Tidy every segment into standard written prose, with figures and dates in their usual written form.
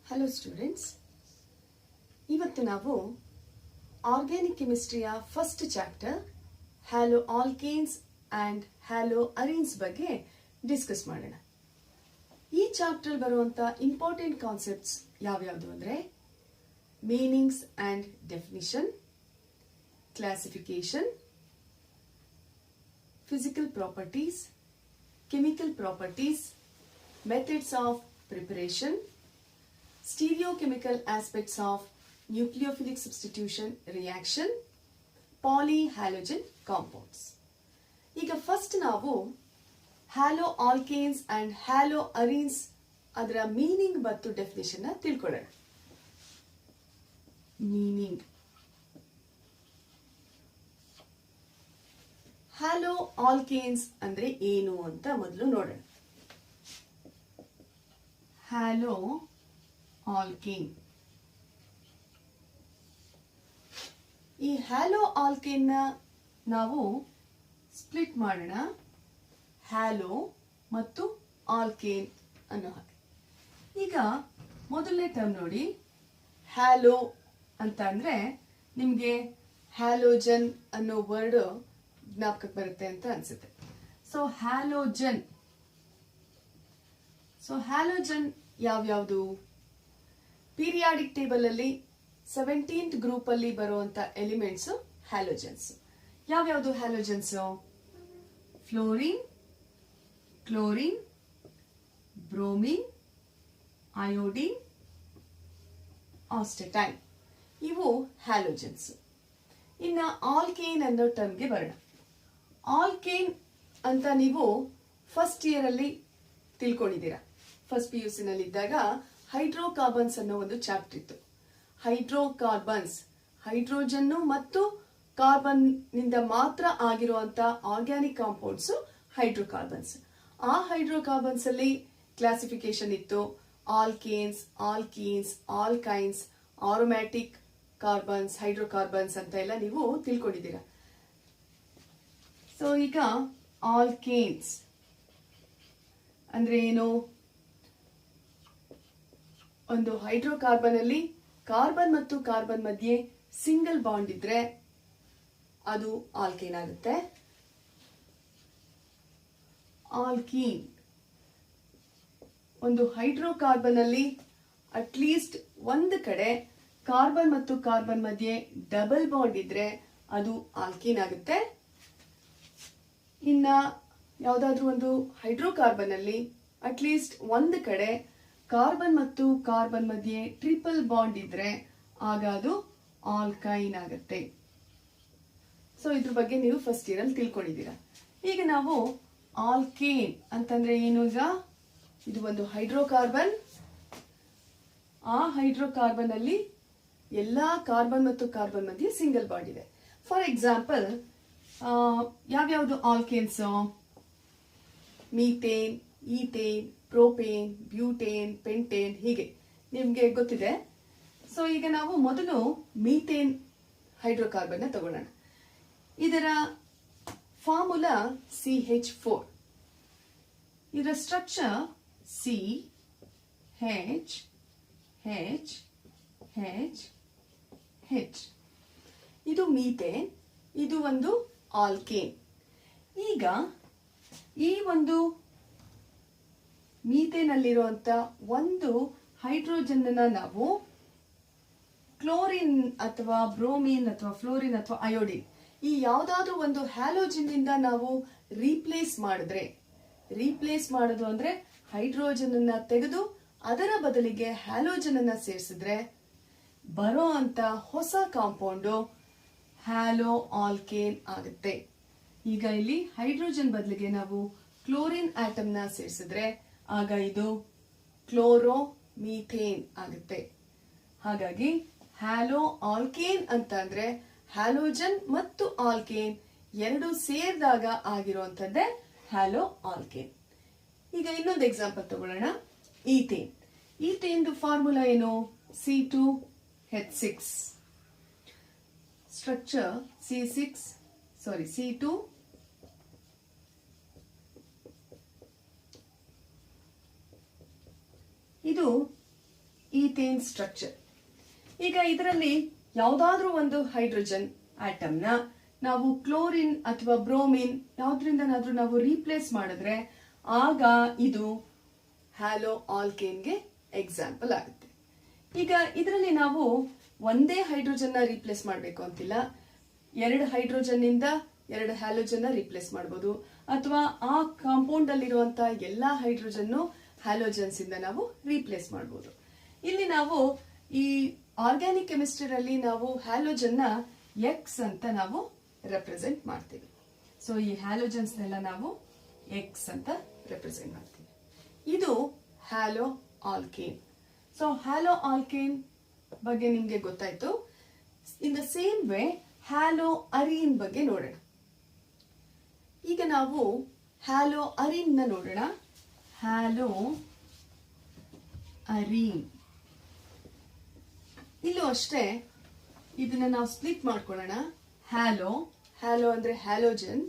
Hello students, ಇವತ್ತು ನಾವು organic ಕೆಮಿಸ್ಟ್ರಿಯ first chapter haloalkanes and haloarenes ಬಗ್ಗೆ ಡಿಸ್ಕಸ್ ಮಾಡೋಣ. ಈ ಚಾಪ್ಟರ್ ಬರುವಂತ ಇಂಪಾರ್ಟೆಂಟ್ ಕಾನ್ಸೆಪ್ಟ್ಸ್ ಯಾವ್ಯಾವುದು ಅಂದ್ರೆ meanings and definition, classification, physical properties, chemical properties, methods of preparation, stereochemical aspects of nucleophilic substitution reaction, polyhalogen compounds. ಈಗ first ನಾವು hello alkanes and hello ಅರೀನ್ಸ್ ಅದರ meaning ಮತ್ತು ಡೆಫಿನೇಷನ್ ತಿಳ್ಕೊಳ್ಳೋಣ. ಮೀನಿಂಗ್, ಹ್ಯಾಲೋ ಆಲ್ಕೇನ್ಸ್ ಅಂದ್ರೆ ಏನು ಅಂತ ಮೊದಲು ನೋಡೋಣ. ಹ್ಯಾಲೋ ಆಲ್ಕೇನ್, ಈ ಹ್ಯಾಲೋ ಆಲ್ಕೇನ್ ನಾವು ಸ್ಪ್ಲಿಟ್ ಮಾಡೋಣ. ಹ್ಯಾಲೋ ಮತ್ತು ಆಲ್ಕೇನ್ ಅನ್ನೋ ಹಾಗೆ. ಈಗ ಮೊದಲನೇ ಟರ್ಮ್ ನೋಡಿ, ಹ್ಯಾಲೋ ಅಂತ ಅಂದ್ರೆ ನಿಮ್ಗೆ ಹ್ಯಾಲೋಜನ್ ಅನ್ನೋ ವರ್ಡ್ ಜ್ಞಾಪಕಕ್ಕೆ ಬರುತ್ತೆ ಅಂತ ಅನ್ಸುತ್ತೆ. ಸೊ ಹ್ಯಾಲೋಜನ್ ಯಾವ್ಯಾವುದು? ಪೀರಿಯಾಡಿಕ್ ಟೇಬಲ್ ಅಲ್ಲಿ 17th ಗ್ರೂಪ್ ಅಲ್ಲಿ ಬರುವಂತ ಎಲಿಮೆಂಟ್ಸ್ ಹ್ಯಾಲೋಜನ್ಸ್. ಯಾವ್ಯಾವುದು halogens? Fluorine, chlorine, bromine, iodine, astatine, ಇವು ಹ್ಯಾಲೋಜನ್ಸ್. ಇನ್ನ ಆಲ್ಕೇನ್ ಅನ್ನೋ ಟರ್ಮ್ಗೆ ಬರೋಣ. ಆಲ್ಕೇನ್ ಅಂತ ನೀವು ಫಸ್ಟ್ ಇಯರ್ ಅಲ್ಲಿ ತಿಳ್ಕೊಂಡಿದ್ದೀರಾ. ಫಸ್ಟ್ PUC ನಲ್ಲಿ ಇದ್ದಾಗ ಹೈಡ್ರೋಕಾರ್ಬನ್ಸ್ ಅನ್ನೋ ಒಂದು ಚಾಪ್ಟರ್ ಇತ್ತು. ಹೈಡ್ರೋಕಾರ್ಬನ್ಸ್, ಹೈಡ್ರೋಜನ್ ಮತ್ತು ಕಾರ್ಬನ್ ನಿಂದ ಮಾತ್ರ ಆಗಿರುವಂತ ಆರ್ಗ್ಯಾನಿಕ್ ಕಾಂಪೌಂಡ್ಸ್ ಹೈಡ್ರೋಕಾರ್ಬನ್ಸ್. ಆ ಹೈಡ್ರೋಕಾರ್ಬನ್ಸ್ ಅಲ್ಲಿ ಕ್ಲಾಸಿಫಿಕೇಶನ್ ಇತ್ತು. Alkanes, alkenes, ಆಲ್ಕೈನ್ಸ್, aromatic carbons, hydrocarbons ಅಂತ ಎಲ್ಲ ನೀವು ತಿಳ್ಕೊಂಡಿದ್ದೀರಾ. ಸೊ ಈಗ ಆಲ್ಕೇನ್ಸ್ ಅಂದ್ರೆ ಏನು? ಒಂದು ಹೈಡ್ರೋಕಾರ್ಬನ್ ಅಲ್ಲಿ ಕಾರ್ಬನ್ ಮತ್ತು ಕಾರ್ಬನ್ ಮಧ್ಯೆ ಸಿಂಗಲ್ ಬಾಂಡ್ ಇದ್ರೆ ಅದು ಆಲ್ಕೇನ್ ಆಗುತ್ತೆ. ಆಲ್ಕೀನ್, ಒಂದು ಹೈಡ್ರೋಕಾರ್ಬನ್ ಅಲ್ಲಿ ಅಟ್ಲೀಸ್ಟ್ ಒಂದು ಕಡೆ ಕಾರ್ಬನ್ ಮತ್ತು ಕಾರ್ಬನ್ ಮಧ್ಯೆ ಡಬಲ್ ಬಾಂಡ್ ಇದ್ರೆ ಅದು ಆಲ್ಕೀನ್ ಆಗುತ್ತೆ. ಇನ್ನ ಯಾವ್ದಾದ್ರೂ ಒಂದು ಹೈಡ್ರೋಕಾರ್ಬನ್ ಅಲ್ಲಿ ಅಟ್ಲೀಸ್ಟ್ ಒಂದು ಕಡೆ ಕಾರ್ಬನ್ ಮತ್ತು ಕಾರ್ಬನ್ ಮಧ್ಯೆ ಟ್ರಿಪಲ್ ಬಾಂಡ್ ಇದ್ರೆ ಆಗ ಅದು ಆಲ್ಕೈನ್ ಆಗುತ್ತೆ. ಸೊ ಇದ್ರ ಬಗ್ಗೆ ನೀವು ಫಸ್ಟ್ ಇಯರ್ ಅಲ್ಲಿ ತಿಳ್ಕೊಂಡಿದ್ದೀರಾ. ಈಗ ನಾವು ಆಲ್ಕೇನ್ ಅಂತಂದ್ರೆ ಏನು? ಈಗ ಇದು ಒಂದು ಹೈಡ್ರೋಕಾರ್ಬನ್. ಆ ಹೈಡ್ರೋಕಾರ್ಬನ್ ಅಲ್ಲಿ ಎಲ್ಲಾ ಕಾರ್ಬನ್ ಮತ್ತು ಕಾರ್ಬನ್ ಮಧ್ಯೆ ಸಿಂಗಲ್ ಬಾಂಡ್ ಇದೆ. ಫಾರ್ ಎಕ್ಸಾಂಪಲ್ ಯಾವ್ಯಾವುದು alkanes? Methane, ethane, propane, butane, pentane, ಹೀಗೆ ನಿಮ್ಗೆ ಗೊತ್ತಿದೆ. ಸೊ ಈಗ ನಾವು ಮೊದಲು ಮೀಥೇನ್ ಹೈಡ್ರೋಕಾರ್ಬನ್ ತಗೊಳ್ಳೋಣ. ಇದರ ಫಾರ್ಮುಲಾ CH4. ಇದರ structure CH, H, H, H. ಇದು ಮೀಥೇನ್, ಇದು ಒಂದು ಆಲ್ಕೇನ್. ಈಗ ಈ ಒಂದು ಮೀಥೇನ್ ಅಲ್ಲಿರುವಂತ ಒಂದು ಹೈಡ್ರೋಜನ್ ನಾವು ಕ್ಲೋರಿನ್ ಅಥವಾ ಬ್ರೋಮಿನ್ ಅಥವಾ ಫ್ಲೋರಿನ್ ಅಥವಾ ಅಯೋಡಿನ್ ಈ ಯಾವ್ದಾದ್ರೂ ಒಂದು ಹ್ಯಾಲೋಜನ್ ಇಂದ ನಾವು ರೀಪ್ಲೇಸ್ ಮಾಡೋದು ಅಂದ್ರೆ ಹೈಡ್ರೋಜನ್ ಅನ್ನ ತೆಗೆದು ಅದರ ಬದಲಿಗೆ ಹ್ಯಾಲೋಜನ್ ಅನ್ನ ಸೇರಿಸಿದ್ರೆ ಬರೋ ಅಂತ ಹೊಸ ಕಾಂಪೌಂಡು ಹ್ಯಾಲೋ ಆಲ್ಕೇನ್ ಆಗುತ್ತೆ. ಈಗ ಇಲ್ಲಿ ಹೈಡ್ರೋಜನ್ ಬದಲಿಗೆ ನಾವು ಕ್ಲೋರಿನ್ ಆಟಮ್ ನ ಸೇರಿಸಿದ್ರೆ ಆಗ ಇದು ಕ್ಲೋರೋ ಮೀಥೇನ್ ಆಗುತ್ತೆ. ಹಾಗಾಗಿ ಹ್ಯಾಲೋ ಆಲ್ಕೇನ್ ಅಂತ ಅಂದ್ರೆ ಹ್ಯಾಲೋಜನ್ ಮತ್ತು ಆಲ್ಕೇನ್ ಎರಡು ಸೇರಿದಾಗ ಆಗಿರುವಂತದ್ದೇ ಹ್ಯಾಲೋ ಆಲ್ಕೇನ್. ಈಗ ಇನ್ನೊಂದು ಎಕ್ಸಾಂಪಲ್ ತಗೊಳ್ಳೋಣ. ಈಥೇನ್. ಈಥೇನ್ ಫಾರ್ಮುಲಾ ಏನು? C2H6. Structure C2. ಇದು ಈಥೇನ್ ಸ್ಟ್ರಕ್ಚರ್. ಈಗ ಇದರಲ್ಲಿ ಯಾವುದಾದ್ರೂ ಒಂದು ಹೈಡ್ರೋಜನ್ ಆಟಮ್ನ ನಾವು ಕ್ಲೋರಿನ್ ಅಥವಾ ಬ್ರೋಮಿನ್ ಯಾವ್ದ್ರಿಂದನಾದ್ರೂ ನಾವು ರೀಪ್ಲೇಸ್ ಮಾಡಿದ್ರೆ ಆಗ ಇದು ಹ್ಯಾಲೋ ಆಲ್ಕೇನ್ಗೆ ಎಕ್ಸಾಂಪಲ್ ಆಗುತ್ತೆ. ಈಗ ಇದರಲ್ಲಿ ನಾವು ಒಂದೇ ಹೈಡ್ರೋಜನ್ ನ ರೀಪ್ಲೇಸ್ ಮಾಡಬೇಕು ಅಂತಿಲ್ಲ, 2 ಹೈಡ್ರೋಜನ್ ಇಂದ 2 ಹ್ಯಾಲೋಜನ್ ರೀಪ್ಲೇಸ್ ಮಾಡಬಹುದು, ಅಥವಾ ಆ ಕಾಂಪೌಂಡ್ ಅಲ್ಲಿರುವಂತಹ ಎಲ್ಲಾ ಹೈಡ್ರೋಜನ್ ಹ್ಯಾಲೋಜನ್ಸ್ ಇಂದ ನಾವು ರೀಪ್ಲೇಸ್ ಮಾಡಬಹುದು. ಇಲ್ಲಿ ನಾವು ಈ ಆರ್ಗ್ಯಾನಿಕ್ ಕೆಮಿಸ್ಟ್ರಿಯಲ್ಲಿ ನಾವು ಹ್ಯಾಲೋಜನ್ ನ ಎಕ್ಸ್ ಅಂತ ನಾವು ರೆಪ್ರೆಸೆಂಟ್ ಮಾಡ್ತೀವಿ. ಸೊ ಈ ಹ್ಯಾಲೋಜನ್ಸ್ನೆಲ್ಲ ನಾವು ಎಕ್ಸ್ ಅಂತ ರೆಪ್ರೆಸೆಂಟ್ ಮಾಡ್ತೀವಿ. ಇದು haloalkane. So haloalkane ಬಗ್ಗೆ ನಿಮ್ಗೆ ಗೊತ್ತಾಯ್ತು. In the same way haloarene ಬಗ್ಗೆ ನೋಡೋಣ. ಈಗ ನಾವು ಹ್ಯಾಲೋ ಅರೀನ್ ನ ನೋಡೋಣ. ಹ್ಯಾಲೋ ಅರೀನ್ ಇಲ್ಲೂ ಅಷ್ಟೇ ಇದನ್ನ ನಾವು ಸ್ಪ್ಲಿಟ್ ಮಾಡ್ಕೊಳ್ಳೋಣ. ಹ್ಯಾಲೋ ಹ್ಯಾಲೋ ಅಂದ್ರೆ ಹ್ಯಾಲೋಜನ್,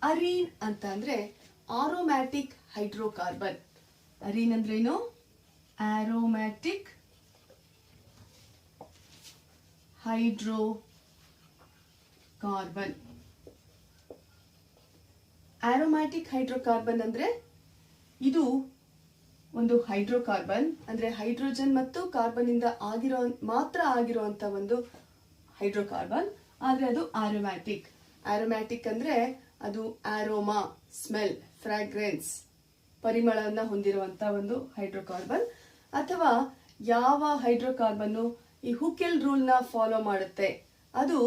ಅರೀನ್ ಅಂತ ಅಂದ್ರೆ ಆರೋಮ್ಯಾಟಿಕ್ ಹೈಡ್ರೋಕಾರ್ಬನ್. ಅರೀನ್ ಅಂದ್ರೆ ಏನು? Aromatic hydrocarbon. ಆರೋಮ್ಯಾಟಿಕ್ ಹೈಡ್ರೋಕಾರ್ಬನ್ ಅಂದ್ರೆ ಇದು ಒಂದು ಹೈಡ್ರೋಕಾರ್ಬನ್, ಅಂದ್ರೆ ಹೈಡ್ರೋಜನ್ ಮತ್ತು ಕಾರ್ಬನ್ ಇಂದ ಮಾತ್ರ ಆಗಿರುವಂತ ಒಂದು ಹೈಡ್ರೋಕಾರ್ಬನ್, ಆದ್ರೆ ಅದು ಆರೋಮ್ಯಾಟಿಕ್. ಆರೋಮ್ಯಾಟಿಕ್ ಅಂದ್ರೆ ಅದು ಆರೋಮಾ, ಸ್ಮೆಲ್, ಫ್ರಾಗ್ರೆನ್ಸ್, ಪರಿಮಳವನ್ನ ಹೊಂದಿರುವಂತ ಒಂದು ಹೈಡ್ರೋಕಾರ್ಬನ್. ಅಥವಾ ಯಾವ ಹೈಡ್ರೋಕಾರ್ಬನ್ ಈ ಹುಕೆಲ್ ರೂಲ್ ನ ಫಾಲೋ ಮಾಡುತ್ತೆ ಅದು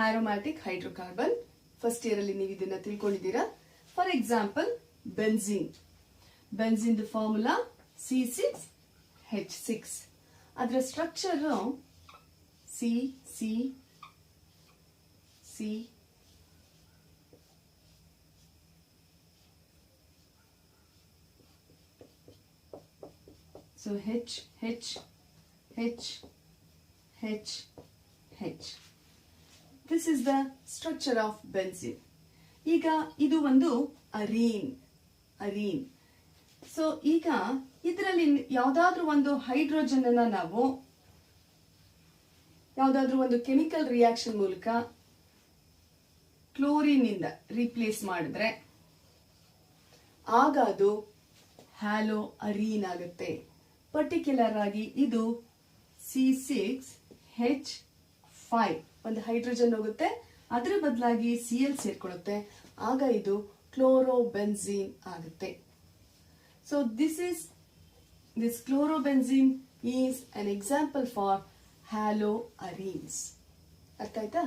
ಆರೋಮ್ಯಾಟಿಕ್ ಹೈಡ್ರೋಕಾರ್ಬನ್. ಫಸ್ಟ್ ಇಯರ್ ಅಲ್ಲಿ ನೀವು ಇದನ್ನ ತಿಳ್ಕೊಂಡಿದ್ದೀರಾ. For example benzene. Benzene formula C6H6. ಅದರ structure C. So H. This is the structure of benzene. ಈಗ ಇದು ಒಂದು ಅರೀನ್. ಸೊ ಈಗ ಇದರಲ್ಲಿ ಯಾವ್ದಾದ್ರೂ ಒಂದು ಹೈಡ್ರೋಜನ್ ಅನ್ನ ನಾವು ಯಾವ್ದಾದ್ರೂ ಒಂದು ಕೆಮಿಕಲ್ ರಿಯಾಕ್ಷನ್ ಮೂಲಕ ಕ್ಲೋರಿನ್ ಇಂದ ರೀಪ್ಲೇಸ್ ಮಾಡಿದ್ರೆ ಆಗ ಅದು ಹ್ಯಾಲೋ ಅರೀನ್ ಆಗುತ್ತೆ. ಪರ್ಟಿಕ್ಯುಲರ್ ಆಗಿ ಇದು C6H5 ಒಂದು ಹೈಡ್ರೋಜನ್ ಹೋಗುತ್ತೆ, ಅದರ ಬದಲಾಗಿ Cl ಸೇರ್ಕೊಳ್ಳುತ್ತೆ, ಆಗ ಇದು ಕ್ಲೋರೋಬೆನ್ಝೀನ್ ಆಗುತ್ತೆ. So this chlorobenzene is an example for haloarenes. ಅರ್ಥ ಆಯ್ತಾ?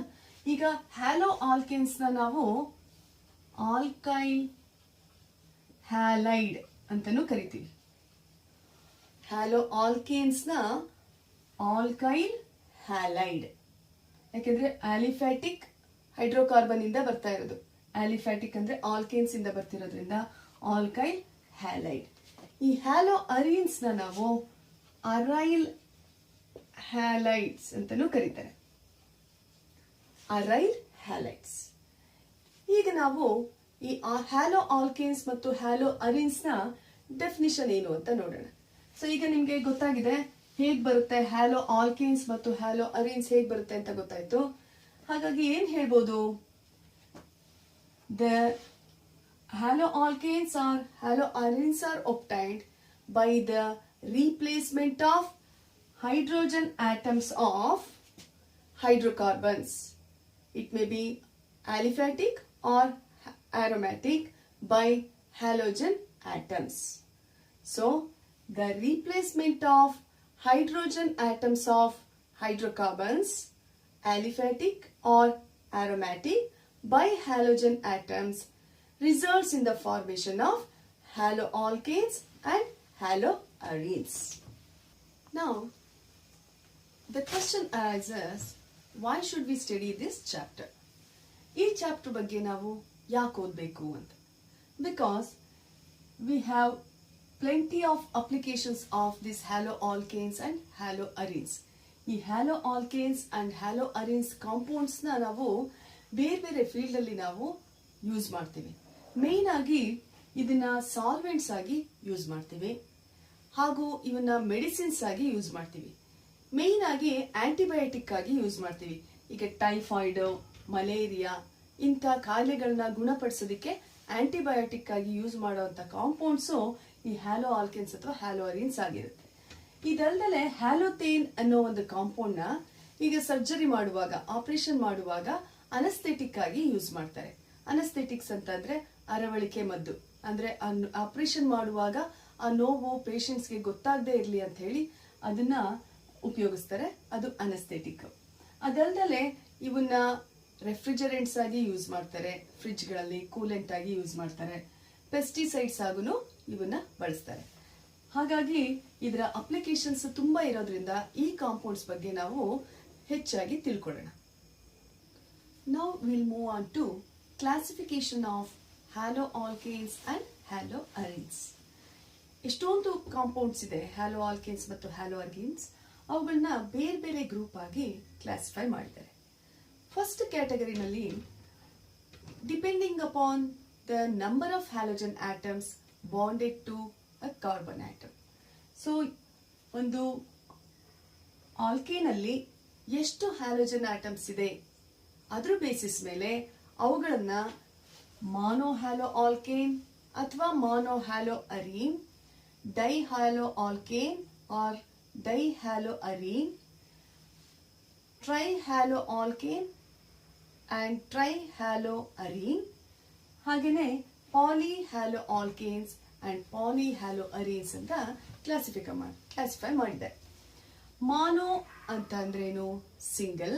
ಈಗ ಹ್ಯಾಲೋ ಆಲ್ಕೇನ್ಸ್ ನ ನಾವು ಆಲ್ಕೈಲ್ ಹ್ಯಾಲೈಡ್ ಅಂತಾನೂ ಕರಿತೀವಿ. ಹ್ಯಾಲೋ ಆಲ್ಕೇನ್ಸ್ ನ ಆಲ್ಕೈಲ್ ಹ್ಯಾಲೈಡ್, ಯಾಕೆಂದ್ರೆ ಆಲಿಫ್ಯಾಟಿಕ್ ಹೈಡ್ರೋಕಾರ್ಬನ್ ಇಂದ ಬರ್ತಾ ಇರೋದು. ಆಲಿಫ್ಯಾಟಿಕ್ ಅಂದ್ರೆ ಆಲ್ಕೇನ್ಸ್ ಇಂದ ಬರ್ತಿರೋದ್ರಿಂದ ಆಲ್ಕೈಲ್ ಹ್ಯಾಲೈಡ್. ಈ ಹ್ಯಾಲೋ ಅರೀನ್ಸ್ ನ ನಾವು ಅರೈಲ್ ಹ್ಯಾಲೈಡ್ಸ್ ಅಂತಾನೂ ಕರೀತಾರೆ. ಅರೈಲ್ ಹ್ಯಾಲೈಡ್ಸ್. ಈಗ ನಾವು ಈ ಹ್ಯಾಲೋ ಆಲ್ಕೇನ್ಸ್ ಮತ್ತು ಹ್ಯಾಲೋ ಅರೀನ್ಸ್ ನ ಡೆಫಿನಿಷನ್ ಏನು ಅಂತ ನೋಡೋಣ. ಸೊ ಈಗ ನಿಮ್ಗೆ ಗೊತ್ತಾಗಿದೆ ಹೇಗ್ ಬರುತ್ತೆ ಹ್ಯಾಲೋ ಆಲ್ಕೇನ್ಸ್ ಮತ್ತು ಹ್ಯಾಲೋ ಅರೀನ್ಸ್ ಹೇಗ್ ಬರುತ್ತೆ ಅಂತ ಗೊತ್ತಾಯ್ತು. ಹಾಗಾಗಿ ಏನ್ ಹೇಳ್ಬೋದು? Haloalkanes or haloarenes are obtained by the replacement of hydrogen atoms of hydrocarbons. It may be aliphatic or aromatic by halogen atoms. So, the replacement of hydrogen atoms of hydrocarbons, aliphatic or aromatic by halogen atoms results in the formation of haloalkanes and haloarenes. Now, the question arises, why should we study this chapter? ಈ chapter ಬಗ್ಗೆ ನಾವು ಯಾಕೆ ಓದಬೇಕು ಅಂತ? Because we have plenty of applications of these haloalkanes and haloarenes. ಈ haloalkanes and haloarenes compounds ನ ನಾವು ಬೇರೆ ಬೇರೆ ಫೀಲ್ಡ್ ಅಲ್ಲಿ ನಾವು ಯೂಸ್ ಮಾಡ್ತೀವಿ. ಮೇನ್ ಆಗಿ ಇದನ್ನ ಸಾಲ್ವೆಂಟ್ಸ್ ಆಗಿ ಯೂಸ್ ಮಾಡ್ತೀವಿ. ಹಾಗೂ ಇವನ್ನ ಮೆಡಿಸಿನ್ಸ್ ಆಗಿ ಯೂಸ್ ಮಾಡ್ತೀವಿ. ಮೇನ್ ಆಗಿ ಆಂಟಿಬಯೋಟಿಕ್ ಆಗಿ ಯೂಸ್ ಮಾಡ್ತೀವಿ. ಈಗ ಟೈಫಾಯ್ಡ್, ಮಲೇರಿಯಾ ಇಂಥ ಕಾಯಿಲೆಗಳನ್ನ ಗುಣಪಡಿಸೋದಕ್ಕೆ ಆಂಟಿಬಯೋಟಿಕ್ ಆಗಿ ಯೂಸ್ ಮಾಡುವಂತ ಕಾಂಪೌಂಡ್ಸು ಈ ಹ್ಯಾಲೋ ಆಲ್ಕೇನ್ಸ್ ಅಥವಾ ಹ್ಯಾಲೋ ಅರೀನ್ಸ್ ಆಗಿರುತ್ತೆ. ಇದಲ್ಲದೆ ಹ್ಯಾಲೋಥೇನ್ ಅನ್ನೋ ಒಂದು ಕಾಂಪೌಂಡ್ ನ ಈಗ ಸರ್ಜರಿ ಮಾಡುವಾಗ, ಆಪರೇಷನ್ ಮಾಡುವಾಗ ಅನಸ್ಥೆಟಿಕ್ ಆಗಿ ಯೂಸ್ ಮಾಡ್ತಾರೆ. ಅನಸ್ಥೆಟಿಕ್ಸ್ ಅಂತಂದ್ರೆ ಅರವಳಿಕೆ ಮದ್ದು. ಅಂದ್ರೆ ಆಪರೇಷನ್ ಮಾಡುವಾಗ ಆ ನೋವು ಪೇಷಂಟ್ಸ್ಗೆ ಗೊತ್ತಾಗದೇ ಇರಲಿ ಅಂತ ಹೇಳಿ ಅದನ್ನ ಉಪಯೋಗಿಸ್ತಾರೆ. ಅದು ಅನಸ್ಥೆಟಿಕ್. ಅದಲ್ಲದೆ ಇವನ್ನ ರೆಫ್ರಿಜರೆಂಟ್ಸ್ ಆಗಿ ಯೂಸ್ ಮಾಡ್ತಾರೆ, ಫ್ರಿಡ್ಜ್ಗಳಲ್ಲಿ ಕೂಲೆಂಟ್ ಆಗಿ ಯೂಸ್ ಮಾಡ್ತಾರೆ, ಪೆಸ್ಟಿಸೈಡ್ಸ್ ಆಗು ಇವನ್ನ ಬಳಸ್ತಾರೆ. ಹಾಗಾಗಿ ಇದರ ಅಪ್ಲಿಕೇಶನ್ಸ್ ತುಂಬಾ ಇರೋದ್ರಿಂದ ಈ ಕಾಂಪೌಂಡ್ಸ್ ಬಗ್ಗೆ ನಾವು ಹೆಚ್ಚಾಗಿ ತಿಳ್ಕೊಳ್ಳೋಣ. Now will move on to classification of haloalkanes and haloarenes. ಎಷ್ಟೊಂದು ಕಾಂಪೌಂಡ್ಸ್ ಇದೆ ಹ್ಯಾಲೋ ಆಲ್ಕೇನ್ಸ್ ಮತ್ತು ಹ್ಯಾಲೋ ಅರೀನ್ಸ್. ಅವುಗಳನ್ನ ಬೇರೆ ಬೇರೆ ಗ್ರೂಪ್ ಆಗಿ ಕ್ಲಾಸಿಫೈ ಮಾಡಿದ್ದಾರೆ. ಫಸ್ಟ್ ಕ್ಯಾಟಗರಿನಲ್ಲಿ depending upon the number of halogen atoms bonded to a carbon atom. So ಒಂದು ಆಲ್ಕೇನ್ ಅಲ್ಲಿ ಎಷ್ಟು ಹ್ಯಾಲೋಜನ್ ಆಟಮ್ಸ್ ಇದೆ ಅದ್ರ ಬೇಸಿಸ್ ಮೇಲೆ ಅವುಗಳನ್ನ ಮಾನೋ ಹ್ಯಾಲೋ ಆಲ್ಕೇನ್ ಅಥವಾ mono haloarene, di haloalkane or di haloarene, tri haloalkane and tri haloarene, ಹಾಗೇನೆ poly haloalkanes and poly haloarenes ಅಂತ ಕ್ಲಾಸಿಫೈ ಮಾಡಿದೆ. ಮಾನೋ ಅಂತ ಅಂದ್ರೇನು? ಸಿಂಗಲ್.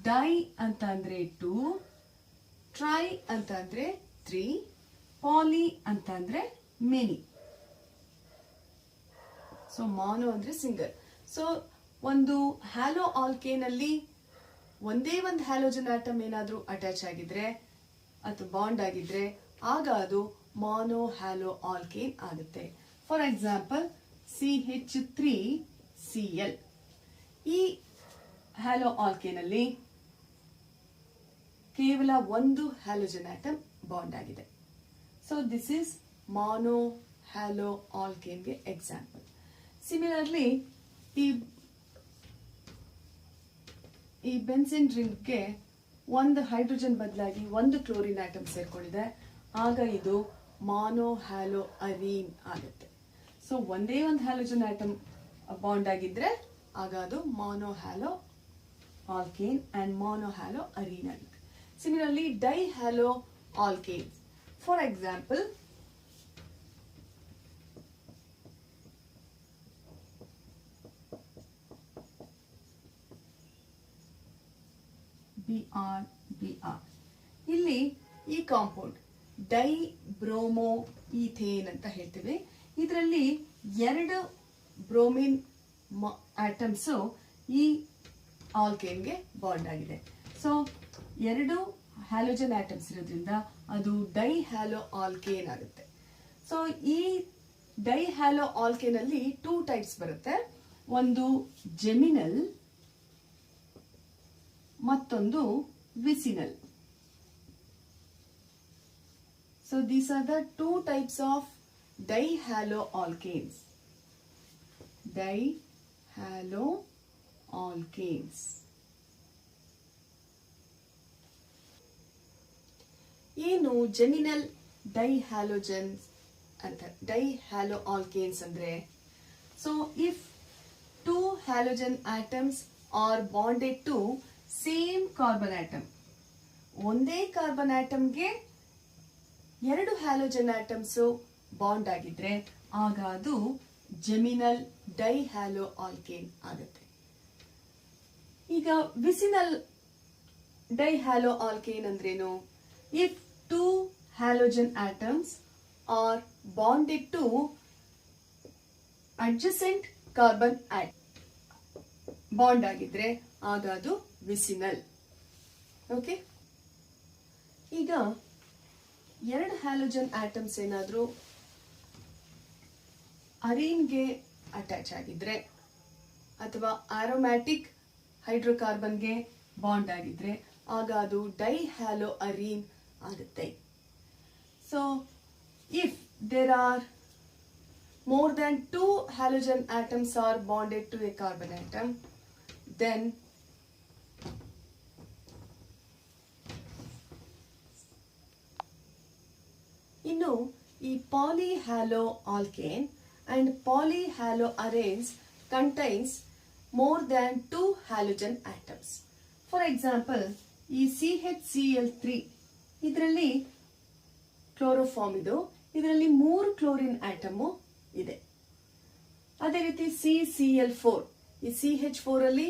ಡೈ ಅಂತ ಅಂದ್ರೆ 2, ಟ್ರೈ ಅಂತ ಅಂದ್ರೆ 3, ಪಾಲಿ ಅಂತ ಅಂದ್ರೆ ಮೆನಿ. ಸೊ ಮಾನೋ ಅಂದ್ರೆ ಸಿಂಗಲ್. ಸೊ ಒಂದು ಹ್ಯಾಲೋ ಆಲ್ಕೇನ್ ಅಲ್ಲಿ ಒಂದೇ ಒಂದು ಹ್ಯಾಲೋಜನ್ ಆಟಮ್ ಏನಾದ್ರೂ ಅಟ್ಯಾಚ್ ಆಗಿದ್ರೆ ಅಥವಾ ಬಾಂಡ್ ಆಗಿದ್ರೆ ಆಗ ಅದು ಮಾನೋ ಹ್ಯಾಲೋ ಆಲ್ಕೇನ್ ಆಗುತ್ತೆ. For example CH3Cl. ಈ ಹ್ಯಾಲೋ ಆಲ್ಕೇನ್ ಅಲ್ಲಿ ಕೇವಲ ಒಂದು ಹ್ಯಾಲೋಜನ್ ಆಟಮ್ ಬಾಂಡ್ ಆಗಿದೆ. ಸೊ ದಿಸ್ ಇಸ್ ಮಾನೋ ಹ್ಯಾಲೋ ಆಲ್ಕೇನ್ಗೆ ಎಕ್ಸಾಂಪಲ್. ಸಿಮಿಲರ್ಲಿ ಈ ಬೆನ್ಸಿನ್ ರಿಂಗ್ಗೆ ಒಂದು ಹೈಡ್ರೋಜನ್ ಬದಲಾಗಿ ಒಂದು ಕ್ಲೋರಿನ್ ಆಟಮ್ ಸೇರ್ಕೊಂಡಿದೆ, ಆಗ ಇದು ಮಾನೋ ಹ್ಯಾಲೋ ಅರೀನ್ ಆಗುತ್ತೆ. ಸೊ ಒಂದೇ ಒಂದು ಹ್ಯಾಲೋಜನ್ ಆಟಮ್ ಬಾಂಡ್ ಆಗಿದ್ರೆ ಆಗ ಅದು mono haloalkane and ಮಾನೋ hello ಅರೀನ್ ಆಗುತ್ತೆ. Similarly, dihalo alkanes. For example, BR. ಇಲ್ಲಿ ಈ ಕಾಂಪೌಂಡ್ ಡೈ ಬ್ರೋಮೋ ಈಥೇನ್ ಅಂತ ಹೇಳ್ತೀವಿ. ಇದರಲ್ಲಿ 2 ಬ್ರೋಮಿನ್ ಆಟಮ್ಸ್ ಈ ಆಲ್ಕೇನ್ಗೆ ಬಾಂಡ್ ಆಗಿದೆ. ಸೊ 2 ಹ್ಯಾಲೋಜನ್ ಆಟಮ್ಸ್ ಇರೋದ್ರಿಂದ ಅದು ಡೈ ಹ್ಯಾಲೋ ಆಲ್ಕೇನ್ ಆಗುತ್ತೆ. ಸೊ ಈ ಡೈ ಹ್ಯಾಲೋ ಆಲ್ಕೇನ್ ಅಲ್ಲಿ 2 ಟೈಪ್ಸ್ ಬರುತ್ತೆ. ಒಂದು ಜೆಮಿನಲ್, ಮತ್ತೊಂದು ವಿಸಿನಲ್. So these are the 2 types of dihaloalkanes. Dihaloalkanes. ಏನು ಜೆಮಿನಲ್ ಡೈಹ್ಯಾಲೋಜನ್ಸ್ ಅಂತ ಡೈಹ್ಯಾಲೋಆಲ್ಕೇನ್ಸ್ ಅಂದ್ರೆ? So if 2 halogen atoms are bonded to same carbon atom, ಒಂದೇ ಕಾರ್ಬನ್ ಆಟಮ್ಗೆ 2 ಹ್ಯಾಲೋಜನ್ ಆಟಮ್ಸ್ ಬಾಂಡ್ ಆಗಿದ್ರೆ ಆಗ ಅದು ಜೆಮಿನಲ್ ಡೈಹ್ಯಾಲೋಆಲ್ಕೇನ್ ಆಗುತ್ತೆ. ಈಗ ವಿಸಿನಲ್ ಡೈಹ್ಯಾಲೋಆಲ್ಕೇನ್ ಅಂದ್ರೇನು? If 2 halogen atoms are bonded to adjacent carbon atom, bond ಆಗಿದ್ರೆ ಆಗ ಅದು ವಿಸಿನಲ್. ಓಕೆ, ಈಗ 2 ಹ್ಯಾಲೋಜನ್ ಆಟಮ್ಸ್ ಏನಾದ್ರೂ ಅರೀನ್ಗೆ ಅಟ್ಯಾಚ್ ಆಗಿದ್ರೆ ಅಥವಾ ಆರೋಮ್ಯಾಟಿಕ್ ಹೈಡ್ರೋಕಾರ್ಬನ್ಗೆ ಬಾಂಡ್ ಆಗಿದ್ರೆ ಆಗ ಅದು ಡೈಹ್ಯಾಲೋ ಅರೀನ್ ಆಗುತ್ತೆ. So if there are more than 2 halogen atoms are bonded to a carbon atom, then ಇನ್ನು ಈ polyhaloalkane and polyhaloarenes contains more than 2 halogen atoms. For example, ಈ CHCl3 ಇದರಲ್ಲಿ chloroform ಇದು, ಇದರಲ್ಲಿ 3 chlorine atom ಇದೆ. ಅದೇ ರೀತಿ CCl4 ಈ CH4 ಅಲ್ಲಿ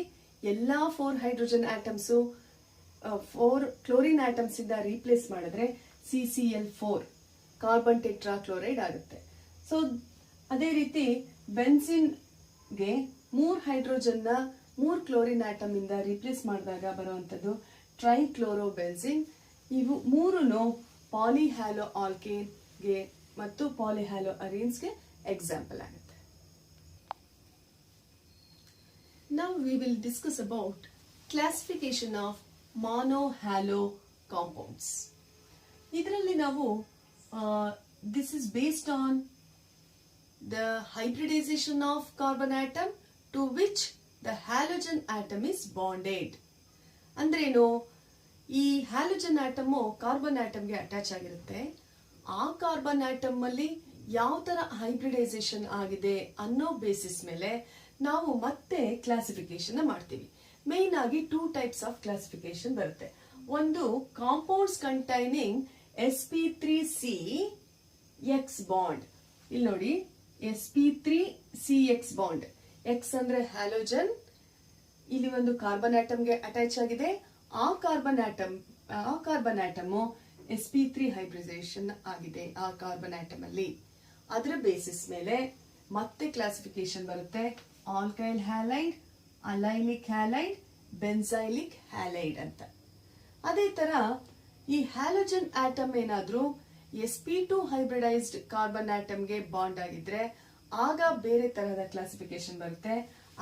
ಎಲ್ಲಾ 4 ಹೈಡ್ರೋಜನ್ ಆಟಮ್ಸ್ 4 ಕ್ಲೋರಿನ್ ಆಟಮ್ಸ್ ಇಂದ ರೀಪ್ಲೇಸ್ ಮಾಡಿದ್ರೆ CCl4 ಕಾರ್ಬನ್ ಟೆಟ್ರಾಕ್ಲೋರೈಡ್ ಆಗುತ್ತೆ. ಸೊ ಅದೇ ರೀತಿ ಬೆನ್ಸಿನ್ಗೆ 3 ಹೈಡ್ರೋಜನ್ ನ 3 ಕ್ಲೋರಿನ್ ಆಟಮ್ ಇಂದ ರೀಪ್ಲೇಸ್ ಮಾಡಿದಾಗ ಬರುವಂತದ್ದು ಟ್ರೈಕ್ಲೋರೋಬೆನ್ಸಿನ್. ಇವು ಮೂರನ್ನು ಪಾಲಿಹ್ಯಾಲೋ ಆಲ್ಕೇನ್ಗೆ ಮತ್ತು ಪಾಲಿಹ್ಯಾಲೋ ಅರೀನ್ಸ್ಗೆ ಎಕ್ಸಾಂಪಲ್ ಆಗುತ್ತೆ. Now we will discuss about classification of monohalo compounds. ಇದರಲ್ಲಿ ನಾವು this is based on the hybridization of carbon atom to which the halogen atom is bonded. ಅಂದ್ರೇನು, ಈ ಹ್ಯಾಲೋಜನ್ ಆಟಮ್ ಕಾರ್ಬನ್ ಆಟಮ್ಗೆ ಅಟ್ಯಾಚ್ ಆಗಿರುತ್ತೆ. ಆ ಕಾರ್ಬನ್ ಆಟಮ್ ಅಲ್ಲಿ ಯಾವ ತರ ಹೈಬ್ರಿಡೈಸೇಷನ್ ಆಗಿದೆ ಅನ್ನೋ ಬೇಸಿಸ್ ಮೇಲೆ ನಾವು ಮತ್ತೆ ಕ್ಲಾಸಿಫಿಕೇಶನ್ ಮಾಡ್ತೀವಿ. ಮೇನ್ ಆಗಿ 2 ಟೈಪ್ಸ್ ಆಫ್ ಕ್ಲಾಸಿಫಿಕೇಶನ್ ಬರುತ್ತೆ. ಒಂದು ಕಾಂಪೌಂಡ್ಸ್ ಕಂಟೈನಿಂಗ್ sp3cx ಬಾಂಡ್. ಇಲ್ಲಿ ನೋಡಿ sp3cx ಬಾಂಡ್. ಎಕ್ಸ್ ಅಂದ್ರೆ ಹ್ಯಾಲೋಜನ್, ಇಲ್ಲಿ ಒಂದು ಕಾರ್ಬನ್ ಆಟಮ್ಗೆ ಅಟ್ಯಾಚ್ ಆಗಿದೆ. ಆ ಕಾರ್ಬನ್ ಆಟಮ್ sp3 ಹೈಬ್ರಿಡೈಸೇಷನ್ ಆಗಿದೆ ಆ ಕಾರ್ಬನ್ ಆಟಮ್ ಅಲ್ಲಿ. ಅದರ ಬೇಸಿಸ್ ಮೇಲೆ ಮತ್ತೆ ಕ್ಲಾಸಿಫಿಕೇಶನ್ ಬರುತ್ತೆ. ಆಲ್ಕೈಲ್ ಹ್ಯಾಲೈಡ್, ಅಲೈಲಿಕ್ ಹ್ಯಾಲೈಡ್, ಬೆನ್ಸೈಲಿಕ್ ಹ್ಯಾಲೈಡ್ ಅಂತ. ಅದೇ ತರ ಈ ಹ್ಯಾಲೋಜನ್ ಆಟಮ್ ಏನಾದ್ರೂ sp2 ಹೈಬ್ರಿಡೈಸ್ಡ್ ಕಾರ್ಬನ್ ಆಟಮ್ಗೆ ಬಾಂಡ್ ಆಗಿದ್ರೆ ಆಗ ಬೇರೆ ತರಹದ ಕ್ಲಾಸಿಫಿಕೇಶನ್ ಬರುತ್ತೆ.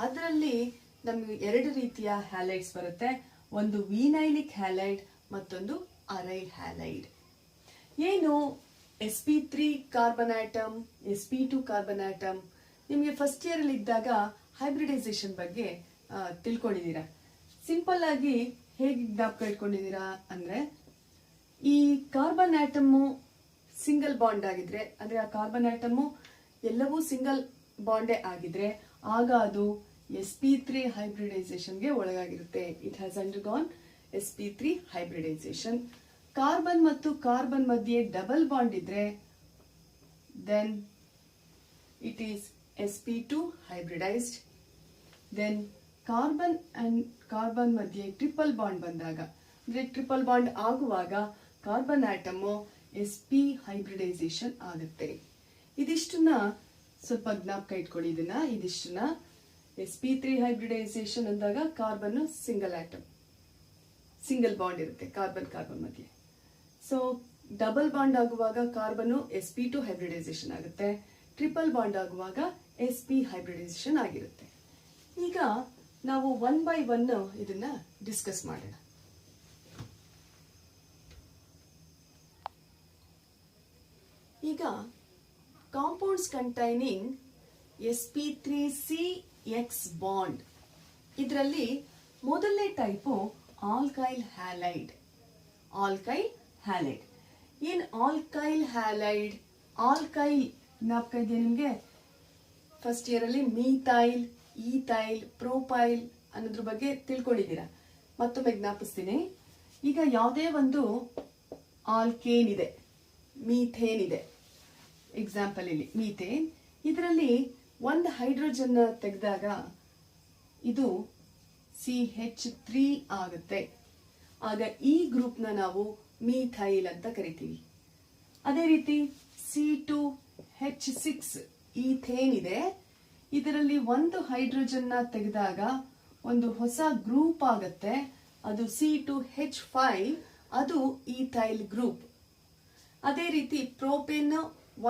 ಅದರಲ್ಲಿ ನಮಗೆ 2 ರೀತಿಯ ಹ್ಯಾಲೈಡ್ಸ್ ಬರುತ್ತೆ. ಒಂದು ವಿನೈಲಿಕ್ ಹ್ಯಾಲೈಡ್, ಮತ್ತೊಂದು ಅರೈಲ್ ಹ್ಯಾಲೈಡ್. ಏನು sp3 carbon atom, sp2 carbon atom ನಿಮಗೆ ಫಸ್ಟ್ ಇಯರ್ ಅಲ್ಲಿ ಇದ್ದಾಗ ಹೈಬ್ರಿಡೈಸೇಷನ್ ಬಗ್ಗೆ ತಿಳ್ಕೊಂಡಿದ್ದೀರಾ. ಸಿಂಪಲ್ ಆಗಿ ಹೇಗೆ ಜ್ಞಾಪಕ ಇಟ್ಕೊಂಡಿದ್ದೀರಾ ಅಂದ್ರೆ, ಈ ಕಾರ್ಬನ್ ಆಟಮ್ ಸಿಂಗಲ್ ಬಾಂಡ್ ಆಗಿದ್ರೆ, ಅಂದ್ರೆ ಆ ಕಾರ್ಬನ್ ಆಟಮ್ ಎಲ್ಲವೂ ಸಿಂಗಲ್ ಬಾಂಡೇ ಆಗಿದ್ರೆ ಆಗ ಅದು sp3 ಹೈಬ್ರಿಡೈಸೇಷನ್ಗೆ ಒಳಗಾಗಿರುತ್ತೆ. It has undergone sp3 hybridisation. Carbon ಮತ್ತು ಕಾರ್ಬನ್ ಮಧ್ಯೆ ಡಬಲ್ ಬಾಂಡ್ ಇದ್ರೆ then it is sp2 hybridised. Then carbon and carbon ಮಧ್ಯೆ ಟ್ರಿಪಲ್ ಬಾಂಡ್ ಬಂದಾಗ, ಅಂದ್ರೆ ಟ್ರಿಪಲ್ ಬಾಂಡ್ ಆಗುವಾಗ ಕಾರ್ಬನ್ ಆಟಮ್ sp ಹೈಬ್ರಿಡೈಸೇಷನ್ ಆಗುತ್ತೆ. ಇದಿಷ್ಟನ್ನ ಸ್ವಲ್ಪ ಜ್ಞಾಪಕ ಇಟ್ಕೊಳ್ಳಿ. ಇದಿಷ್ಟನ್ನ sp3 ಹೈಬ್ರಿಡೈಸೇಷನ್ ಅಂದಾಗ carbon single atom, single bond ಇರುತ್ತೆ ಕಾರ್ಬನ್ ಕಾರ್ಬನ್ ಮಧ್ಯೆ. ಸೊ ಡಬಲ್ ಬಾಂಡ್ ಆಗುವಾಗ ಕಾರ್ಬನ್ sp2 ಹೈಬ್ರಿಡೈಸೇಷನ್ ಆಗುತ್ತೆ. ಟ್ರಿಪಲ್ ಬಾಂಡ್ ಆಗುವಾಗ sp ಹೈಬ್ರಿಡೈಸೇಷನ್ ಆಗಿರುತ್ತೆ. ಈಗ ನಾವು 1 by 1 ಇದನ್ನ ಡಿಸ್ಕಸ್ ಮಾಡೋಣ. ಈಗ ಕಾಂಪೌಂಡ್ಸ್ ಕಂಟೈನಿಂಗ್ sp3cx ಬಾಂಡ್, ಇದರಲ್ಲಿ ಮೊದಲನೇ type alkyl halide. Alkyl halide ಏನ್ ಆಲ್ಕೈಲ್ ಹ್ಯಾಲೈಡ್? ಆಲ್ಕೈಲ್ ಜ್ಞಾಪಕ ಇದೆಯಾ ನಿಮ್ಗೆ? ಫಸ್ಟ್ ಇಯರ್ ಅಲ್ಲಿ ಮೀಥೈಲ್, ಈಥೈಲ್, ಪ್ರೋಪೈಲ್ ಅನ್ನೋದ್ರ ಬಗ್ಗೆ ತಿಳ್ಕೊಂಡಿದ್ದೀರಾ. ಮತ್ತೊಮ್ಮೆ ಜ್ಞಾಪಿಸ್ತೀನಿ. ಈಗ ಯಾವುದೇ ಒಂದು ಆಲ್ಕೇನ್ ಇದೆ, ಮೀಥೇನ್ ಇದೆ. ಎಕ್ಸಾಂಪಲ್ ಇಲ್ಲಿ ಮೀಥೇನ್, ಇದರಲ್ಲಿ ಒಂದು ಹೈಡ್ರೋಜನ್ ತೆಗೆದಾಗ ಇದು CH3 ಆಗುತ್ತೆ. ಆಗ ಈ ಗ್ರೂಪ್ ನ ನಾವು ಮೀಥೈಲ್ ಅಂತ ಕರಿತೀವಿ. ಅದೇ ರೀತಿ C2H6 ಈಥೇನ್ ಇದೆ, ಇದರಲ್ಲಿ ಒಂದು ಹೈಡ್ರೋಜನ್ ನ ತೆಗೆದಾಗ ಒಂದು ಹೊಸ ಗ್ರೂಪ್ ಆಗುತ್ತೆ, ಅದು C2H5, ಅದು ಈಥೈಲ್ ಗ್ರೂಪ್. ಅದೇ ರೀತಿ ಪ್ರೋಪೇನ್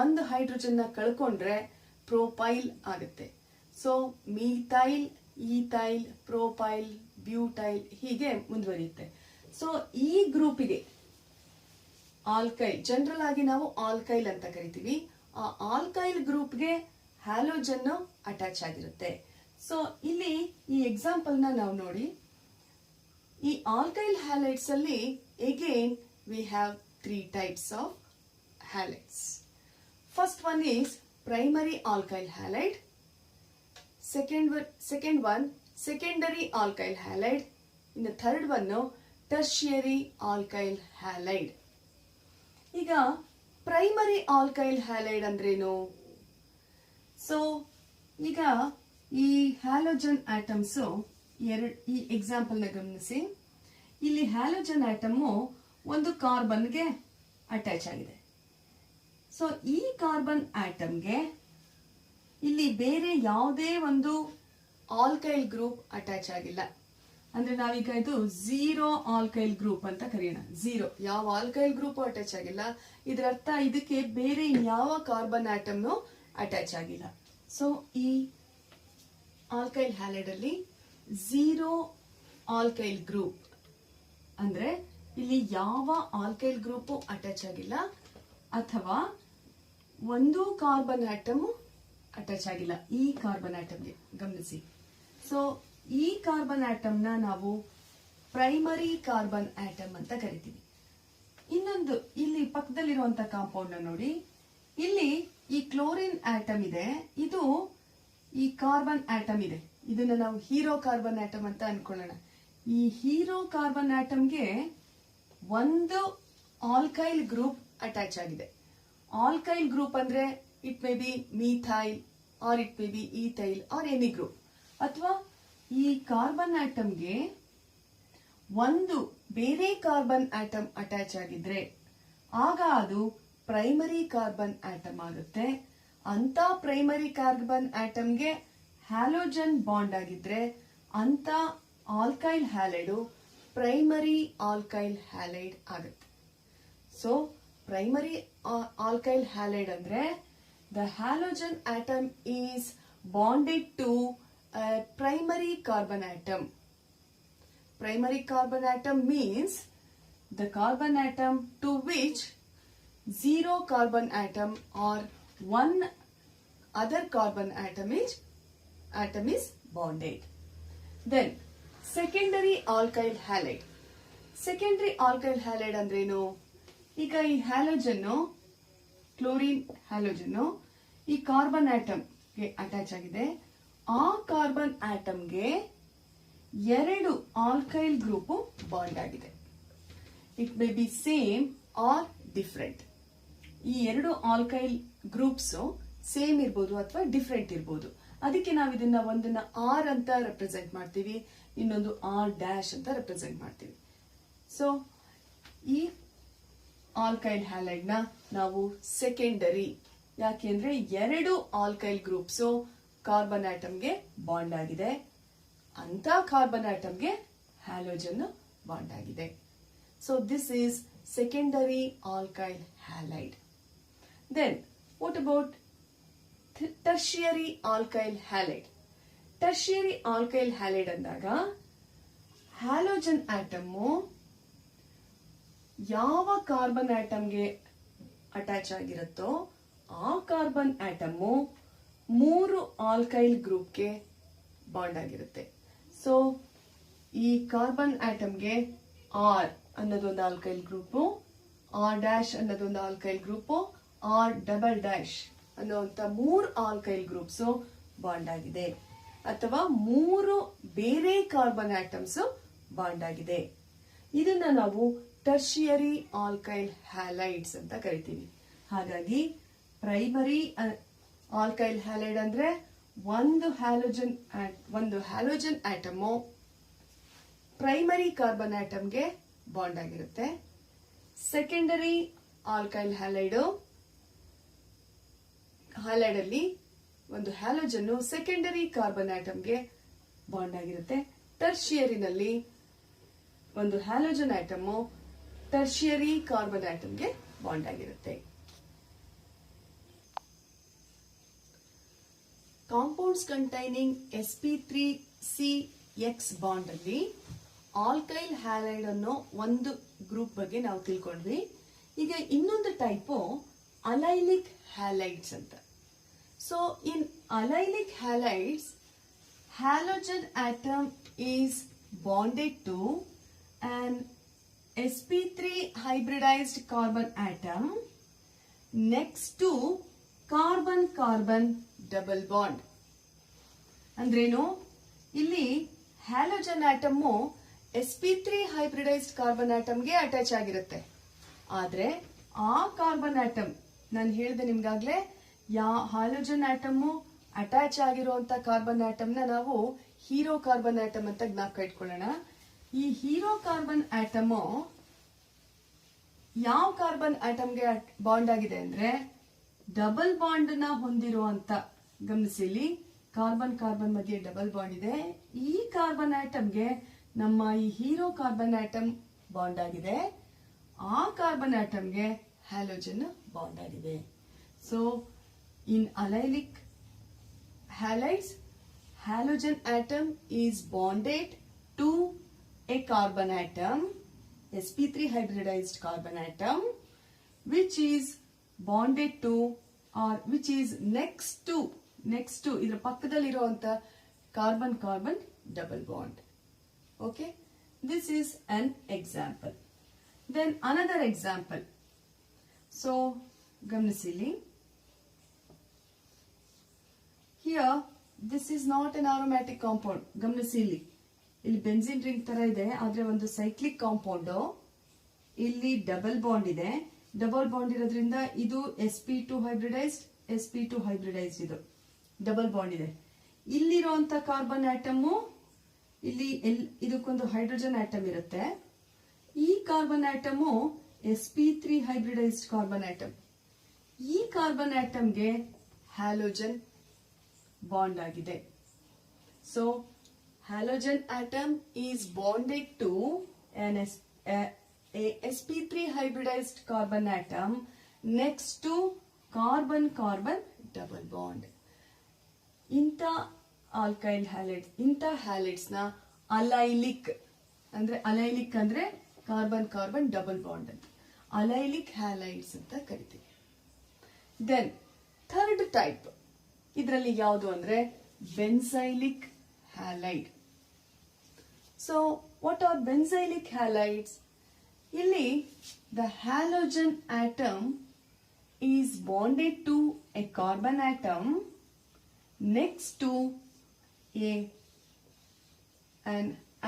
ಒಂದು ಹೈಡ್ರೋಜನ್ ನ ಕಳ್ಕೊಂಡ್ರೆ ಪ್ರೋಪೈಲ್ ಆಗುತ್ತೆ. ಸೊ ಮೀಥೈಲ್, ಈಥೈಲ್, ಪ್ರೋಪೈಲ್, ಬ್ಯೂಟೈಲ್ ಹೀಗೆ ಮುಂದುವರಿಯುತ್ತೆ. ಸೊ ಈ ಗ್ರೂಪಿಗೆ ಆಲ್ಕೈಲ್, ಜನರಲ್ ಆಗಿ ನಾವು ಆಲ್ಕೈಲ್ ಅಂತ ಕರಿತೀವಿ. ಆ ಆಲ್ಕೈಲ್ ಗ್ರೂಪ್ಗೆ ಹ್ಯಾಲೋಜನ್ ಅಟ್ಯಾಚ್ ಆಗಿರುತ್ತೆ. ಸೊ ಇಲ್ಲಿ ಈ ಎಕ್ಸಾಂಪಲ್ ನಾವು ನೋಡಿ, ಈ ಆಲ್ಕೈಲ್ ಹ್ಯಾಲೈಡ್ಸ್ ಅಲ್ಲಿ again we have 3 types of halides. First one is primary alkyl halide. Second one secondary alkyl halide. In the third one tertiary alkyl halide. ಈಗ primary alkyl halide ಅಂದ್ರೇನು? So ಈಗ ಈ halogen atoms ಈ example ನ ಗಮನಿಸಿ. ಇಲ್ಲಿ halogen atom ಒಂದು ಕಾರ್ಬನ್ಗೆ attach ಆಗಿದೆ. ಸೊ ಈ ಕಾರ್ಬನ್ ಆಟಮ್ಗೆ ಇಲ್ಲಿ ಬೇರೆ ಯಾವುದೇ ಒಂದು ಆಲ್ಕೈಲ್ ಗ್ರೂಪ್ ಅಟ್ಯಾಚ್ ಆಗಿಲ್ಲ. ಅಂದ್ರೆ ನಾವೀಗ ಇದು ಝೀರೋ ಆಲ್ಕೈಲ್ ಗ್ರೂಪ್ ಅಂತ ಕರೆಯೋಣ. ಝೀರೋ, ಯಾವ ಆಲ್ಕೈಲ್ ಗ್ರೂಪ್ ಅಟ್ಯಾಚ್ ಆಗಿಲ್ಲ. ಇದರ ಅರ್ಥ ಇದಕ್ಕೆ ಬೇರೆ ಯಾವ ಕಾರ್ಬನ್ ಆಟಮ್ನು ಅಟ್ಯಾಚ್ ಆಗಿಲ್ಲ. ಸೊ ಈ ಆಲ್ಕೈಲ್ ಹ್ಯಾಲೈಡ್ ಅಲ್ಲಿ ಝೀರೋ ಆಲ್ಕೈಲ್ ಗ್ರೂಪ್ ಅಂದ್ರೆ ಇಲ್ಲಿ ಯಾವ ಆಲ್ಕೈಲ್ ಗ್ರೂಪ್ ಅಟ್ಯಾಚ್ ಆಗಿಲ್ಲ, ಅಥವಾ ಒಂದು ಕಾರ್ಬನ್ ಆಟಮ್ ಅಟ್ಯಾಚ್ ಆಗಿಲ್ಲ ಈ ಕಾರ್ಬನ್ ಆಟಮ್ಗೆ. ಗಮನಿಸಿ, ಸೊ ಈ ಕಾರ್ಬನ್ ಆಟಮ್ ನ ನಾವು ಪ್ರೈಮರಿ ಕಾರ್ಬನ್ ಆಟಮ್ ಅಂತ ಕರಿತೀವಿ. ಇನ್ನೊಂದು ಇಲ್ಲಿ ಪಕ್ಕದಲ್ಲಿರುವಂತ ಕಾಂಪೌಂಡ್ ನೋಡಿ, ಇಲ್ಲಿ ಈ ಕ್ಲೋರಿನ್ ಆಟಮ್ ಇದೆ, ಇದು ಈ ಕಾರ್ಬನ್ ಆಟಮ್ ಇದೆ. ಇದನ್ನ ನಾವು ಹೀರೋ ಕಾರ್ಬನ್ ಆಟಮ್ ಅಂತ ಅನ್ಕೊಳ್ಳೋಣ. ಈ ಹೀರೋ ಕಾರ್ಬನ್ ಆಟಮ್ಗೆ ಒಂದು ಆಲ್ಕೈಲ್ ಗ್ರೂಪ್ ಅಟ್ಯಾಚ್ ಆಗಿದೆ. ಆಲ್ಕೈಲ್ ಗ್ರೂಪ್ ಅಂದ್ರೆ it may be methyl or it may be ethyl or any group. ಅಥವಾ ಈ ಕಾರ್ಬನ್ ಆಟಮ್ಗೆ ಒಂದು ಬೇರೆ ಕಾರ್ಬನ್ ಆಟಮ್ ಅಟ್ಯಾಚ್ ಆಗಿದ್ರೆ ಆಗ ಅದು ಪ್ರೈಮರಿ ಕಾರ್ಬನ್ ಆಟಮ್ ಆಗುತ್ತೆ. ಅಂತ ಪ್ರೈಮರಿ ಕಾರ್ಬನ್ ಆಟಮ್ಗೆ ಹ್ಯಾಲೋಜನ್ ಬಾಂಡ್ ಆಗಿದ್ರೆ ಅಂತ alkyl halide primary alkyl halide ಆಗುತ್ತೆ. ಸೊ ಪ್ರೈಮರಿ ಆಲ್ಕೈಲ್ ಹ್ಯಾಲೈಡ್ ಅಂದ್ರೆ the halogen atom is bonded to a primary carbon atom. Primary carbon atom means the carbon atom to which zero carbon atom or one other carbon atom is bonded. Then secondary alkyl halide. Secondary alkyl halide ಅಂದ್ರೇನು? ಈಗ ಈ halogen chlorine halogen ಈ carbon atom ಗೆ attach ಆಗಿದೆ. ಆ carbon ಆಟಮ್ಗೆ ಎರಡು alkyl group bond ಆಗಿದೆ. It may B same are different. ಈ ಎರಡು ಆಲ್ಕೈಲ್ ಗ್ರೂಪ್ಸ್ ಸೇಮ್ ಇರ್ಬೋದು ಅಥವಾ ಡಿಫರೆಂಟ್ ಇರ್ಬೋದು. ಅದಕ್ಕೆ ನಾವು ಇದನ್ನ ಒಂದನ್ನ ಆರ್ ಅಂತ ರೆಪ್ರೆಸೆಂಟ್ ಮಾಡ್ತೀವಿ, ಇನ್ನೊಂದು ಆರ್ ಡ್ಯಾಶ್ ಅಂತ ರೆಪ್ರೆಸೆಂಟ್ ಮಾಡ್ತೀವಿ. ಸೊ ಈ ಆಲ್ಕೈಲ್ ಹ್ಯಾಲೈಡ್ ನ ನಾವು ಸೆಕೆಂಡರಿ, ಯಾಕೆಂದ್ರೆ ಎರಡು ಆಲ್ಕೈಲ್ ಗ್ರೂಪ್ಸ್ ಕಾರ್ಬನ್ ಆಟಮ್ಗೆ ಬಾಂಡ್ ಆಗಿದೆ, ಅಂತ ಕಾರ್ಬನ್ ಆಟಮ್ಗೆ ಹ್ಯಾಲೋಜನ್ ಬಾಂಡ್ ಆಗಿದೆ. So this is secondary alkyl halide. Then what about tertiary alkyl halide? Tertiary alkyl halide ಅಂದಾಗ ಹ್ಯಾಲೋಜನ್ ಆಟಮ್ ಯಾವ ಕಾರ್ಬನ್ ಆಟಮ್ಗೆ ಅಟ್ಯಾಚ್ ಆಗಿರುತ್ತೋ ಆ ಕಾರ್ಬನ್ ಆಟಮ್ ಮೂರು ಆಲ್ಕೈಲ್ ಗ್ರೂಪ್ಗೆ ಬಾಂಡ್ ಆಗಿರುತ್ತೆ. ಸೊ ಈ ಕಾರ್ಬನ್ ಆಟಮ್ಗೆ ಆರ್ ಅನ್ನೋದೊಂದು ಆಲ್ಕೈಲ್ ಗ್ರೂಪು, ಆರ್ ಡ್ಯಾಶ್ ಅನ್ನೋದೊಂದು alkyl group, R double dash ಅನ್ನೋಂಥ ಮೂರು ಆಲ್ಕೈಲ್ ಗ್ರೂಪ್ಸ್ ಬಾಂಡ್ ಆಗಿದೆ, ಅಥವಾ ಮೂರು ಬೇರೆ ಕಾರ್ಬನ್ ಆಟಮ್ಸ್ ಬಾಂಡ್ ಆಗಿದೆ. ಇದನ್ನ ನಾವು ಟರ್ಷಿಯರಿ ಆಲ್ಕೈಲ್ ಹ್ಯಾಲೈಡ್ಸ್ ಅಂತ ಕರಿತೀವಿ. ಹಾಗಾಗಿ ಪ್ರೈಮರಿ ಆಲ್ಕೈಲ್ ಹ್ಯಾಲೈಡ್ ಅಂದ್ರೆ ಒಂದು ಹ್ಯಾಲೋಜನ್ ಆಟಮ್ ಪ್ರೈಮರಿ ಕಾರ್ಬನ್ ಆಟಮ್ಗೆ ಬಾಂಡ್ ಆಗಿರುತ್ತೆ. ಸೆಕೆಂಡರಿ ಆಲ್ಕೈಲ್ ಹ್ಯಾಲೈಡ್ ಅಲ್ಲಿ ಒಂದು ಹ್ಯಾಲೋಜನ್ ಸೆಕೆಂಡರಿ ಕಾರ್ಬನ್ ಆಟಮ್ಗೆ ಬಾಂಡ್ ಆಗಿರುತ್ತೆ. ಟರ್ಷಿಯರಿನಲ್ಲಿ ಒಂದು ಹ್ಯಾಲೋಜನ್ ಆಟಮ್ ಟರ್ಷಿಯರಿ ಕಾರ್ಬನ್ ಆಟಮ್ಗೆ ಬಾಂಡ್ ಆಗಿರುತ್ತೆ. ಕಾಂಪೌಂಡ್ಸ್ ಕಂಟೈನಿಂಗ್ sp3CX ಬಾಂಡ್ ಅಲ್ಲಿ ಆಲ್ಕೈಲ್ ಹ್ಯಾಲೈಡ್ ಅನ್ನೋ ಒಂದು ಗ್ರೂಪ್ ಬಗ್ಗೆ ನಾವು ತಿಳ್ಕೊಂಡ್ವಿ. ಈಗ ಇನ್ನೊಂದು ಟೈಪು ಅಲೈಲಿಕ್ ಹ್ಯಾಲೈಡ್ಸ್ ಅಂತ. So in allylic halides, halogen atom is bonded to an sp3 hybridized carbon atom next to carbon carbon double bond. ಅಂದ್ರೇನು? ಇಲ್ಲಿ halogen atom sp3 hybridised carbon ಆಟಮ್ಗೆ ಅಟ್ಯಾಚ್ ಆಗಿರುತ್ತೆ. ಆದ್ರೆ ಆ ಕಾರ್ಬನ್ ಆಟಮ್, ನಾನು ಹೇಳಿದೆ ನಿಮ್ಗಾಗ್ಲೇ, ಹ್ಯಾಲೋಜನ್ ಆಟಮ್ ಅಟ್ಯಾಚ್ ಆಗಿರುವಂತ ಕಾರ್ಬನ್ ಆಟಮ್ನ ನಾವು ಹೀರೋ ಕಾರ್ಬನ್ ಆಟಮ್ ಅಂತ ಜ್ಞಾಪಕ ಇಟ್ಕೊಳ್ಳೋಣ. ಈ ಹೀರೋ ಕಾರ್ಬನ್ ಆಟಮ್ ಯಾವ ಕಾರ್ಬನ್ ಆಟಮ್ಗೆ ಬಾಂಡ್ ಆಗಿದೆ ಅಂದ್ರೆ ಡಬಲ್ ಬಾಂಡ್ ನ ಹೊಂದಿರುವಂತ, ಗಮನಿಸಿ, ಕಾರ್ಬನ್ ಕಾರ್ಬನ್ ಮಧ್ಯೆ ಡಬಲ್ ಬಾಂಡ್ ಇದೆ. ಈ ಕಾರ್ಬನ್ ಆಟಮ್ಗೆ ನಮ್ಮ ಈ ಹೀರೋ ಕಾರ್ಬನ್ ಆಟಮ್ ಬಾಂಡ್ ಆಗಿದೆ. ಆ ಕಾರ್ಬನ್ ಆಟಮ್ಗೆ ಹ್ಯಾಲೋಜನ್ ಬಾಂಡ್ ಆಗಿದೆ. So in allylic halides, halogen atom is bonded to a carbon atom, sp3 hybridized carbon atom, which is bonded to or which is next to ಇದರ ಪಕ್ಕದಲ್ಲಿ ಇರುವಂತ carbon carbon double bond. Okay, this is an example. Then another example. So ಗಮನಿಸಿ, here this is not an aromatic compound. ಗಮನಿಸಿ, ಇಲ್ಲಿ benzene ring ತರ ಇದೆ, ಆದ್ರೆ ಒಂದು ಸೈಕ್ಲಿಕ್ ಕಾಂಪೌಂಡ್. ಇಲ್ಲಿ ಡಬಲ್ ಬಾಂಡ್ ಇದೆ. ಡಬಲ್ ಬಾಂಡ್ ಇರೋದ್ರಿಂದ ಇದು sp2 ಹೈಬ್ರಿಡೈಸ್ಡ್, sp2 ಹೈಬ್ರಿಡೈಸ್ಡ್, ಇದು ಡಬಲ್ ಬಾಂಡ್ ಇದೆ. ಇಲ್ಲಿರುವಂತ ಕಾರ್ಬನ್ ಆಟಮ್, ಇಲ್ಲಿ ಇದಕ್ಕೊಂದು ಹೈಡ್ರೋಜನ್ ಆಟಮ್ ಇರುತ್ತೆ. ಈ carbon atom sp3 hybridised carbon atom. ಈ ಕಾರ್ಬನ್ ಆಟಮ್ಗೆ ಹ್ಯಾಲೋಜನ್ ಬಾಂಡ್ ಆಗಿದೆ. So halogen atom is bonded to a sp3 hybridized carbon atom next to carbon carbon double bond. ಇಂಥ alkyl halides, ಇಂಥ halides ನ ಅಲೈಲಿಕ್ ಅಂದ್ರೆ carbon carbon double bond ಅಂತ ಅಲೈಲಿಕ್ halides ಅಂತ ಕರಿತೀವಿ. ದೆನ್ ಥರ್ಡ್ ಟೈಪ್ ಇದರಲ್ಲಿ ಯಾವುದು ಅಂದ್ರೆ benzylic halide. So what are benzylic halides? ಇಲ್ಲಿ the halogen atom is bonded to a carbon atom next to an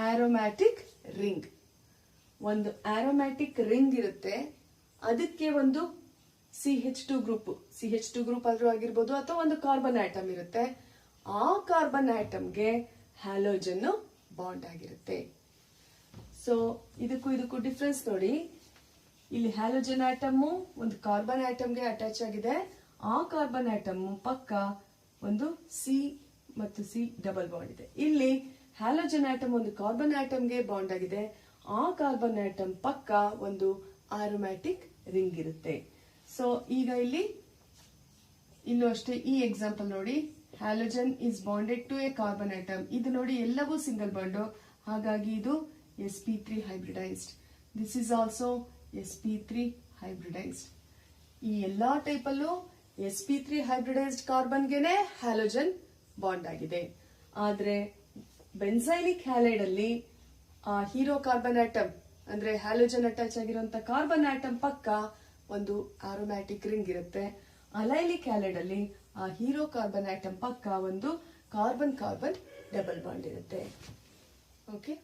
aromatic ring. ಒಂದು ಆರೋಮ್ಯಾಟಿಕ್ ರಿಂಗ್ ಇರುತ್ತೆ, ಅದಕ್ಕೆ ಒಂದು CH2 ಗ್ರೂಪ್ ಆದ್ರೂ ಆಗಿರ್ಬೋದು, ಅಥವಾ ಒಂದು ಕಾರ್ಬನ್ ಆಟಮ್ ಇರುತ್ತೆ. ಆ ಕಾರ್ಬನ್ ಆಟಮ್ಗೆ ಹ್ಯಾಲೋಜನ್ ಬಾಂಡ್ ಆಗಿರುತ್ತೆ. ಸೊ ಇದಕ್ಕೂ ಡಿಫ್ರೆನ್ಸ್ ನೋಡಿ. ಇಲ್ಲಿ ಹ್ಯಾಲೋಜನ್ ಆಟಮ್ ಒಂದು ಕಾರ್ಬನ್ ಆಟಮ್ಗೆ ಅಟ್ಯಾಚ್ ಆಗಿದೆ. ಆ ಕಾರ್ಬನ್ ಆಟಮ್ ಪಕ್ಕ ಒಂದು C ಮತ್ತು C ಡಬಲ್ ಬಾಂಡ್ ಇದೆ. ಇಲ್ಲಿ ಹ್ಯಾಲೋಜನ್ ಆಟಮ್ ಒಂದು ಕಾರ್ಬನ್ ಆಟಮ್ಗೆ ಬಾಂಡ್ ಆಗಿದೆ. ಆ ಕಾರ್ಬನ್ ಆಟಮ್ ಪಕ್ಕ ಒಂದು ಆರೋಮ್ಯಾಟಿಕ್ ರಿಂಗ್ ಇರುತ್ತೆ. ಸೊ ಈಗ ಇಲ್ಲೂ ಅಷ್ಟೇ, ಈ ಎಕ್ಸಾಂಪಲ್ ನೋಡಿ, halogen is bonded to a carbon atom. ಇದು ನೋಡಿ ಎಲ್ಲವೂ ಸಿಂಗಲ್ ಬಾಂಡ್, ಹಾಗಾಗಿ ಇದು sp3 hybridised. This is also sp3 hybridised. ಈ ಎಲ್ಲಾ ಟೈಪ್ ಅಲ್ಲೂ sp3 ಹೈಬ್ರಿಡೈಸ್ಡ್ ಕಾರ್ಬನ್ಗೆನೆ ಹ್ಯಾಲೋಜನ್ ಬಾಂಡ್ ಆಗಿದೆ. ಆದ್ರೆ ಬೆನ್ಸೈಲಿಕ್ ಹ್ಯಾಲೈಡ್ ಅಲ್ಲಿ ಹೀರೋ ಕಾರ್ಬನ್ ಆಟಮ್ ಅಂದ್ರೆ ಹ್ಯಾಲೋಜನ್ ಅಟ್ಯಾಚ್ ಆಗಿರುವಂತ ಕಾರ್ಬನ್ ಆಟಮ್ ಪಕ್ಕ ಒಂದು ಆರೋಮ್ಯಾಟಿಕ್ ರಿಂಗ್ ಇರುತ್ತೆ. ಅಲೈಲಿಕ್ ಹ್ಯಾಲೈಡ್ ಅಲ್ಲಿ ಆ ಹೀರೋ ಕಾರ್ಬನ್ ಆಟಮ್ ಪಕ್ಕ ಒಂದು ಕಾರ್ಬನ್ ಕಾರ್ಬನ್ ಡಬಲ್ ಬಾಂಡ್ ಇರುತ್ತೆ. Okay,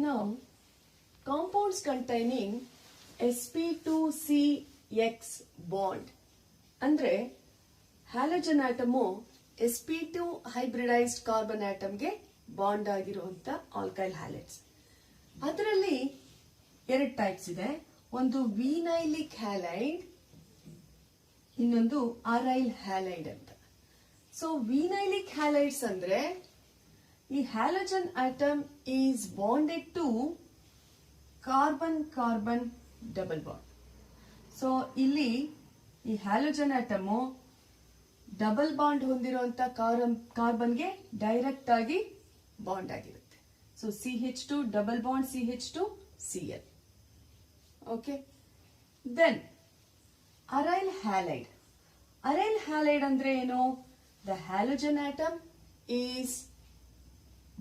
now compounds containing sp2cx bond ಅಂದ್ರೆ halogen atom sp2 hybridised carbon ಆಟಮ್ಗೆ ಬಾಂಡ್ ಆಗಿರುವಂತ ಆಲ್ಕೈಲ್ ಹ್ಯಾಲೈಡ್ಸ್. ಅದರಲ್ಲಿ ಎರಡು ಟೈಪ್ಸ್ ಇದೆ. ಒಂದು ವಿನೈಲಿಕ್ ಹ್ಯಾಲೈಡ್, ಇನ್ನೊಂದು ಅರೈಲ್ ಹ್ಯಾಲೈಡ್ ಅಂತ. ಸೊ ವಿನೈಲಿಕ್ ಹ್ಯಾಲೈಡ್ಸ್ ಅಂದ್ರೆ ಈ halogen atom is bonded to carbon carbon double bond. So ಇಲ್ಲಿ ಈ ಹ್ಯಾಲೋಜನ್ ಆಟಮ್ ಡಬಲ್ ಬಾಂಡ್ ಹೊಂದಿರುವಂತ ಕಾರ್ಬನ್ಗೆ ಡೈರೆಕ್ಟ್ ಆಗಿ ಬಾಂಡ್ ಆಗಿರುತ್ತೆ. So CH2 double bond CH2 Cl. Okay, then aryl halide. Aryl halide ಅಂದ್ರೆ ಏನು? The halogen atom is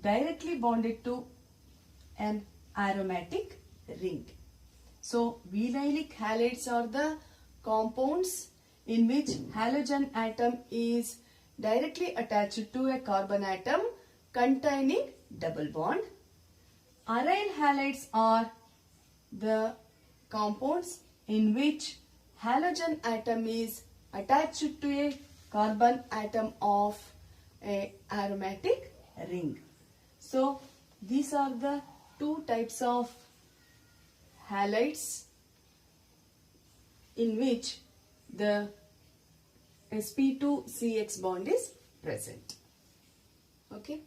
directly bonded to an aromatic ring. So, vinylic halides are the compounds in which halogen atom is directly attached to a carbon atom containing double bond. Aryl halides are the compounds in which halogen atom is attached to a carbon atom of a aromatic ring. So, these are the two types of halides in which the sp2CX bond is present. Okay.